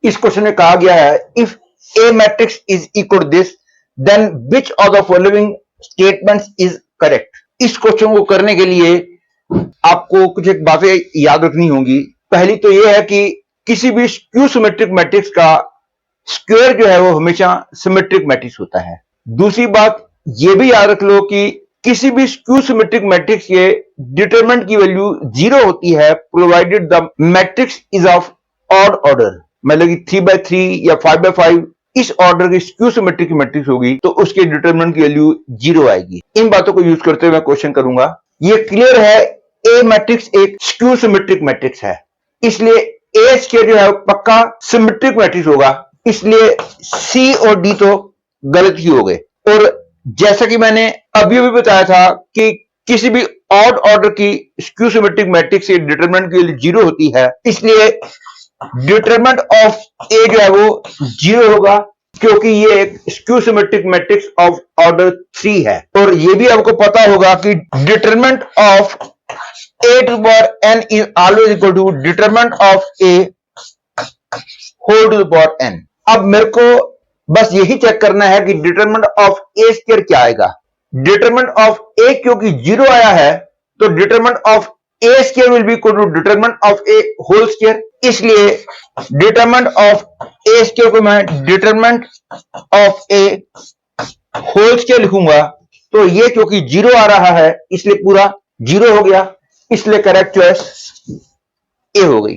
इस क्वेश्चन में कहा गया है if a matrix is equal to this then which of the following statements is correct. इस क्वेश्चन को करने के लिए आपको कुछ एक बातें याद रखनी होंगी। पहली तो यह है कि किसी भी स्क्यू सिमेट्रिक मैट्रिक्स का स्क्वायर जो है वो हमेशा सिमेट्रिक मैट्रिक्स होता है। दूसरी बात यह भी याद रख लो कि किसी भी स्क्यू सिमेट्रिक मैट्रिक्स के डिटरमिनेंट की वैल्यू 0 होती है provided the matrix is of odd order, मतलब कि 3/3 या 5/5 इस ऑर्डर की स्क्यू सिमेट्रिक मैट्रिक्स होगी तो उसके डिटरमिनेंट की वैल्यू 0 आएगी। इन बातों को यूज करते हुए मैं क्वेश्चन करूंगा। ये क्लियर है ए मैट्रिक्स एक स्क्यू सिमेट्रिक मैट्रिक्स है, इसलिए ए स्क्वायर जो है पक्का सिमेट्रिक मैट्रिक्स होगा, इसलिए सी और डी तो गलत ही हो गए। और जैसा कि मैंने अभी भी बताया था कि किसी भी ऑड ऑर्डर की स्क्यू सिमेट्रिक मैट्रिक्स के डिटरमिनेंट की वैल्यू 0 होती है, इसलिए डिटरमिनेंट ऑफ ए जो है वो 0 होगा क्योंकि ये एक skew symmetric matrix of order 3 है। और ये भी आपको पता होगा कि determinant of a to the power n is always equal to determinant of a whole to the power n। अब मेरे को बस यही चेक करना है कि डिटरमिनेंट ऑफ a स्क्वायर क्या आएगा। डिटरमिनेंट ऑफ a क्योंकि 0 आया है तो determinant of a square will be equal to determinant of a whole square, इसलिए डिटरमिनेंट ऑफ a स्क्वायर को मैं determinant of a whole square लिखूंगा। तो ये क्योंकि 0 आ रहा है इसलिए पूरा 0 हो गया, इसलिए करेक्ट चॉइस ए हो गई।